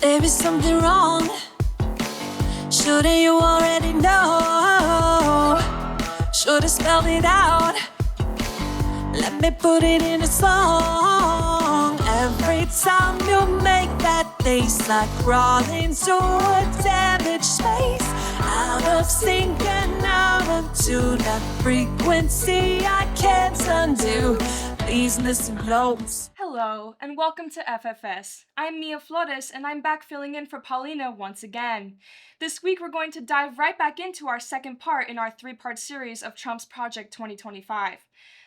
There is something wrong. Shouldn't you already know? Should've spelled it out. Let me put it in a song. Every time you make that face, like crawling to a damaged space, out of sync and out of tune, that frequency I can't undo. Please listen close. Hello, and welcome to FFS. I'm Mia Flores, and I'm back filling in for Paulina once again. This week we're going to dive right back into our second part in our three-part series of Trump's Project 2025.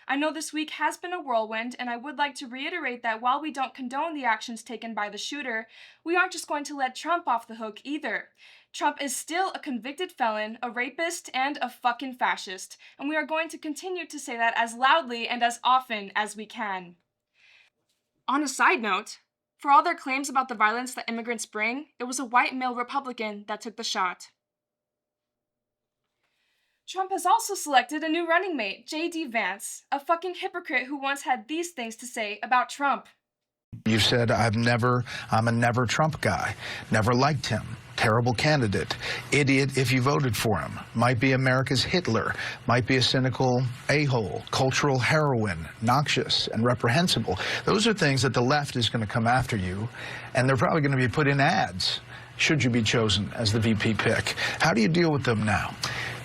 I know this week has been a whirlwind, and I would like to reiterate that while we don't condone the actions taken by the shooter, we aren't just going to let Trump off the hook either. Trump is still a convicted felon, a rapist, and a fucking fascist, and we are going to continue to say that as loudly and as often as we can. On a side note, for all their claims about the violence that immigrants bring, it was a white male Republican that took the shot. Trump has also selected a new running mate, J.D. Vance, a fucking hypocrite who once had these things to say about Trump. You said, I'm a never Trump guy. Never liked him. Terrible candidate. Idiot if you voted for him. Might be America's Hitler. Might be a cynical a-hole. Cultural heroine. Noxious and reprehensible. Those are things that the left is going to come after you, and they're probably going to be put in ads should you be chosen as the VP pick. How do you deal with them now?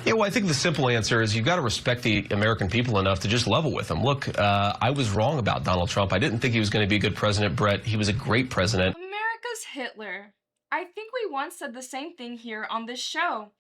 Yeah, well, I think the simple answer is you've got to respect the American people enough to just level with them. Look, I was wrong about Donald Trump. I didn't think he was going to be a good president, Brett. He was a great president. America's Hitler. I think we once said the same thing here on this show.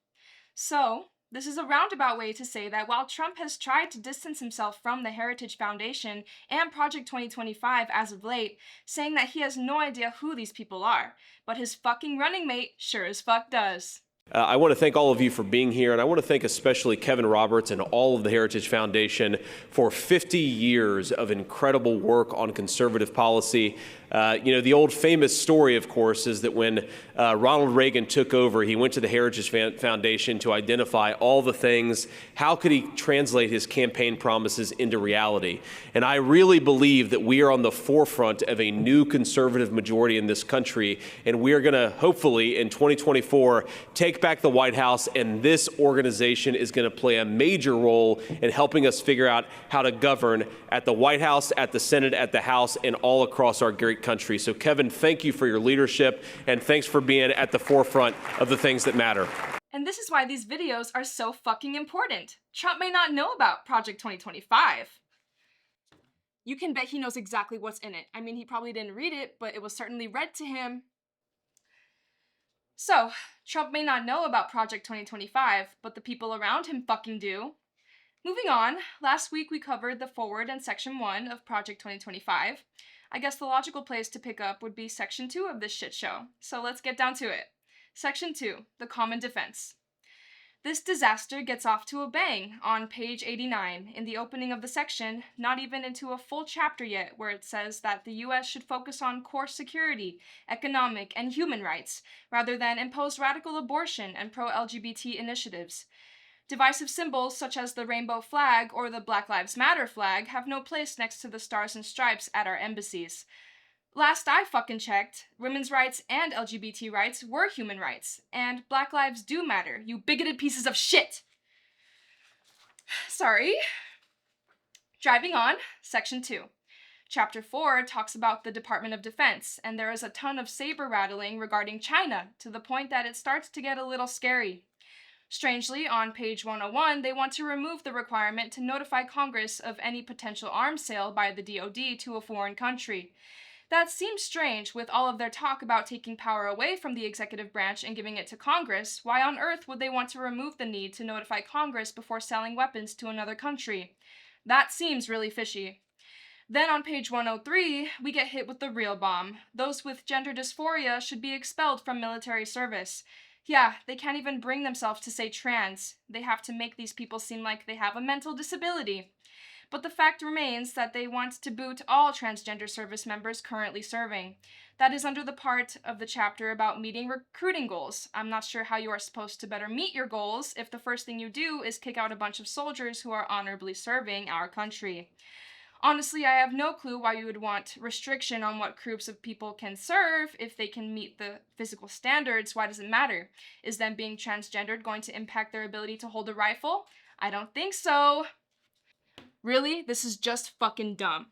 So, this is a roundabout way to say that while Trump has tried to distance himself from the Heritage Foundation and Project 2025 as of late, saying that he has no idea who these people are, but his fucking running mate sure as fuck does. I want to thank all of you for being here, and I want to thank especially Kevin Roberts and all of the Heritage Foundation for 50 years of incredible work on conservative policy. The old famous story, of course, is that when Ronald Reagan took over, he went to the Heritage Foundation to identify all the things. How could he translate his campaign promises into reality? And I really believe that we are on the forefront of a new conservative majority in this country, and we are going to, hopefully, in 2024, take back the White House, and this organization is going to play a major role in helping us figure out how to govern at the White House, at the Senate, at the House, and all across our great country. So, Kevin, thank you for your leadership, and thanks for being at the forefront of the things that matter. And this is why these videos are so fucking important. Trump may not know about Project 2025. You can bet he knows exactly what's in it. I mean, he probably didn't read it, but it was certainly read to him. So, Trump may not know about Project 2025, but the people around him fucking do. Moving on, last week we covered the foreword and section 1 of Project 2025. I guess the logical place to pick up would be section 2 of this shit show, so let's get down to it. Section 2, the common defense. This disaster gets off to a bang on page 89 in the opening of the section, not even into a full chapter yet, where it says that the U.S. should focus on core security, economic, and human rights, rather than impose radical abortion and pro-LGBT initiatives. Divisive symbols such as the rainbow flag or the Black Lives Matter flag have no place next to the stars and stripes at our embassies. Last I fucking checked, women's rights and LGBT rights were human rights, and Black lives do matter, you bigoted pieces of shit! Sorry. Driving on, section 2. Chapter 4 talks about the Department of Defense, and there is a ton of saber rattling regarding China, to the point that it starts to get a little scary. Strangely, on page 101, they want to remove the requirement to notify Congress of any potential arms sale by the DoD to a foreign country. That seems strange with all of their talk about taking power away from the executive branch and giving it to Congress. Why on earth would they want to remove the need to notify Congress before selling weapons to another country? That seems really fishy. Then on page 103, we get hit with the real bomb. Those with gender dysphoria should be expelled from military service. Yeah, they can't even bring themselves to say trans. They have to make these people seem like they have a mental disability. But the fact remains that they want to boot all transgender service members currently serving. That is under the part of the chapter about meeting recruiting goals. I'm not sure how you are supposed to better meet your goals if the first thing you do is kick out a bunch of soldiers who are honorably serving our country. Honestly, I have no clue why you would want restriction on what groups of people can serve if they can meet the physical standards. Why does it matter? Is them being transgendered going to impact their ability to hold a rifle? I don't think so. Really, this is just fucking dumb.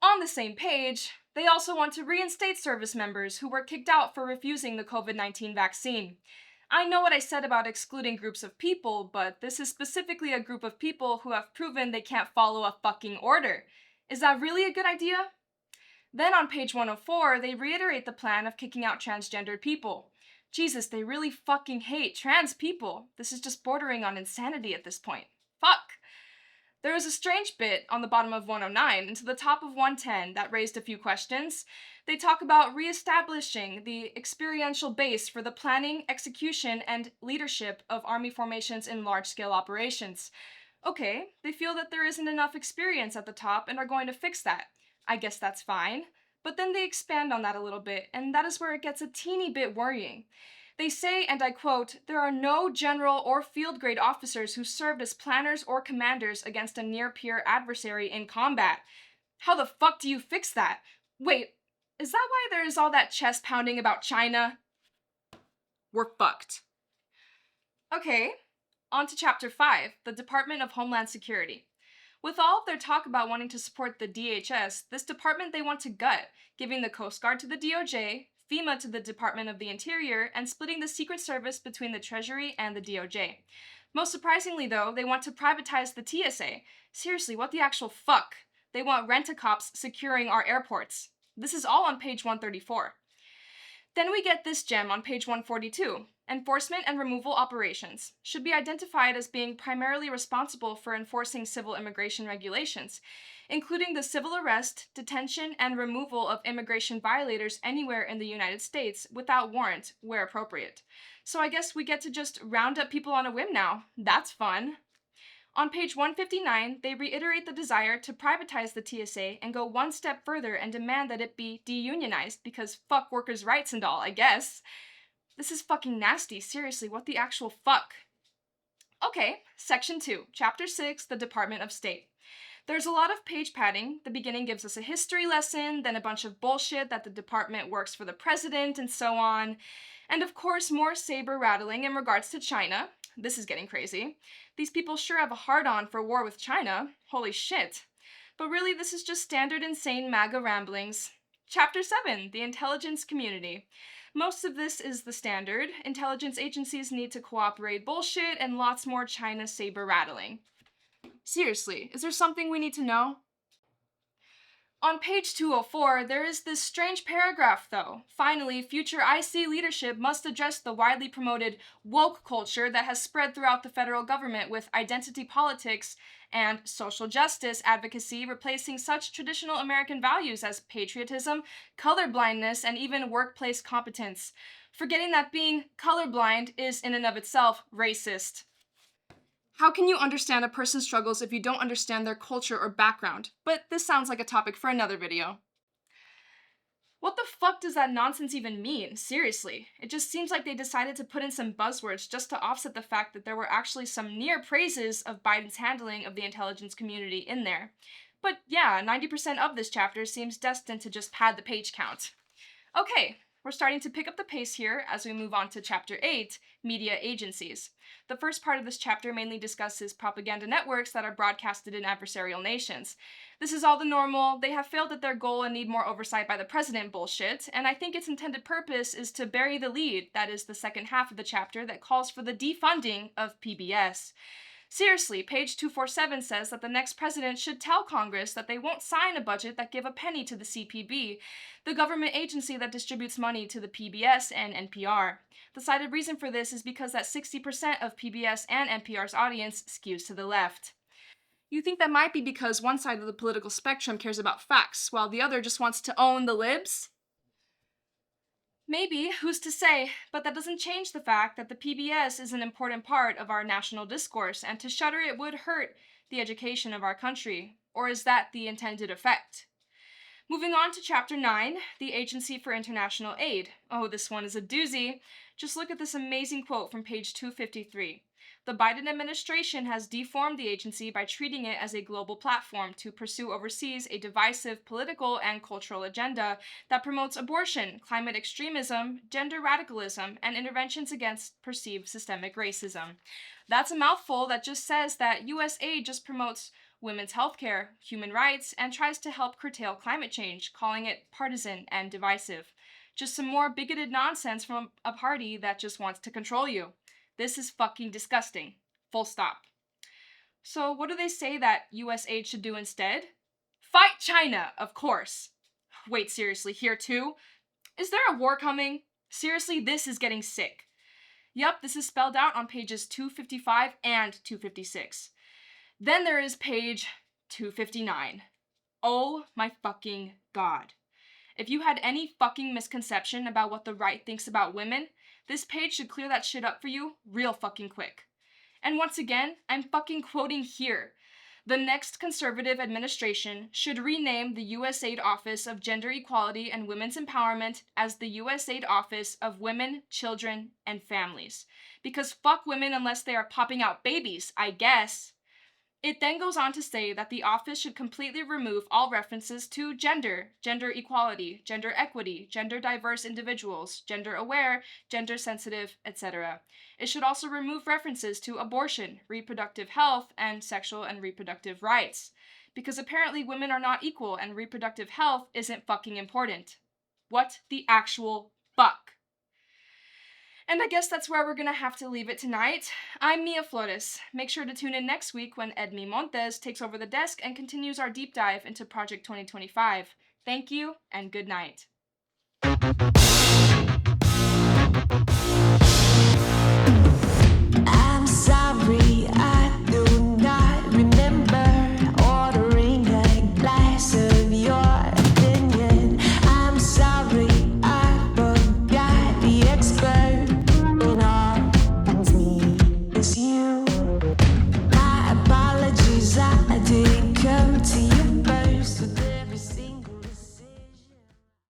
On the same page, they also want to reinstate service members who were kicked out for refusing the COVID-19 vaccine. I know what I said about excluding groups of people, but this is specifically a group of people who have proven they can't follow a fucking order. Is that really a good idea? Then on page 104, they reiterate the plan of kicking out transgendered people. Jesus, they really fucking hate trans people. This is just bordering on insanity at this point. Fuck. There was a strange bit on the bottom of 109 and to the top of 110 that raised a few questions. They talk about reestablishing the experiential base for the planning, execution, and leadership of Army formations in large-scale operations. Okay, they feel that there isn't enough experience at the top and are going to fix that. I guess that's fine. But then they expand on that a little bit, and that is where it gets a teeny bit worrying. They say, and I quote, "There are no general or field-grade officers who served as planners or commanders against a near-peer adversary in combat." How the fuck do you fix that? Wait, is that why there is all that chest pounding about China? We're fucked. Okay, on to Chapter 5, the Department of Homeland Security. With all of their talk about wanting to support the DHS, this department they want to gut, giving the Coast Guard to the DOJ, FEMA to the Department of the Interior, and splitting the Secret Service between the Treasury and the DOJ. Most surprisingly, though, they want to privatize the TSA. Seriously, what the actual fuck? They want rent-a-cops securing our airports. This is all on page 134. Then we get this gem on page 142. Enforcement and removal operations should be identified as being primarily responsible for enforcing civil immigration regulations, including the civil arrest, detention, and removal of immigration violators anywhere in the United States without warrant, where appropriate. So I guess we get to just round up people on a whim now. That's fun. On page 159, they reiterate the desire to privatize the TSA and go one step further and demand that it be deunionized because fuck workers' rights and all, I guess. This is fucking nasty. Seriously, what the actual fuck? Okay, Section 2, Chapter 6, the Department of State. There's a lot of page padding. The beginning gives us a history lesson, then a bunch of bullshit that the department works for the president and so on. And of course, more saber rattling in regards to China. This is getting crazy. These people sure have a hard-on for war with China. Holy shit. But really, this is just standard insane MAGA ramblings. Chapter 7, the intelligence community. Most of this is the standard. Intelligence agencies need to cooperate bullshit and lots more China saber rattling. Seriously, is there something we need to know? On page 204, there is this strange paragraph, though. Finally, future IC leadership must address the widely promoted woke culture that has spread throughout the federal government with identity politics and social justice advocacy replacing such traditional American values as patriotism, colorblindness, and even workplace competence, forgetting that being colorblind is in and of itself racist. How can you understand a person's struggles if you don't understand their culture or background? But this sounds like a topic for another video. What the fuck does that nonsense even mean? Seriously. It just seems like they decided to put in some buzzwords just to offset the fact that there were actually some near praises of Biden's handling of the intelligence community in there. But yeah, 90% of this chapter seems destined to just pad the page count. Okay, we're starting to pick up the pace here as we move on to Chapter 8, Media Agencies. The first part of this chapter mainly discusses propaganda networks that are broadcasted in adversarial nations. This is all the normal, they have failed at their goal and need more oversight by the president bullshit, and I think its intended purpose is to bury the lead, that is the second half of the chapter that calls for the defunding of PBS. Seriously, page 247 says that the next president should tell Congress that they won't sign a budget that give a penny to the CPB, the government agency that distributes money to the PBS and NPR. The cited reason for this is because that 60% of PBS and NPR's audience skews to the left. You think that might be because one side of the political spectrum cares about facts, while the other just wants to own the libs? Maybe, who's to say, but that doesn't change the fact that the PBS is an important part of our national discourse, and to shutter it would hurt the education of our country. Or is that the intended effect? Moving on to Chapter 9, the Agency for International Aid. Oh, this one is a doozy. Just look at this amazing quote from page 253. The Biden administration has deformed the agency by treating it as a global platform to pursue overseas a divisive political and cultural agenda that promotes abortion, climate extremism, gender radicalism, and interventions against perceived systemic racism. That's a mouthful that just says that U.S. aid just promotes women's healthcare, human rights, and tries to help curtail climate change, calling it partisan and divisive. Just some more bigoted nonsense from a party that just wants to control you. This is fucking disgusting. Full stop. So what do they say that US aid should do instead? Fight China, of course. Wait, seriously, here too? Is there a war coming? Seriously, this is getting sick. Yup, this is spelled out on pages 255 and 256. Then there is page 259. Oh my fucking god. If you had any fucking misconception about what the right thinks about women, this page should clear that shit up for you real fucking quick. And once again, I'm fucking quoting here. The next conservative administration should rename the USAID Office of Gender Equality and Women's Empowerment as the USAID Office of Women, Children, and Families. Because fuck women unless they are popping out babies, I guess. It then goes on to say that the office should completely remove all references to gender, gender equality, gender equity, gender diverse individuals, gender aware, gender sensitive, etc. It should also remove references to abortion, reproductive health, and sexual and reproductive rights. Because apparently women are not equal and reproductive health isn't fucking important. What the actual fuck? And I guess that's where we're gonna have to leave it tonight. I'm Mia Flores. Make sure to tune in next week when Edmi Montes takes over the desk and continues our deep dive into Project 2025. Thank you, and good night.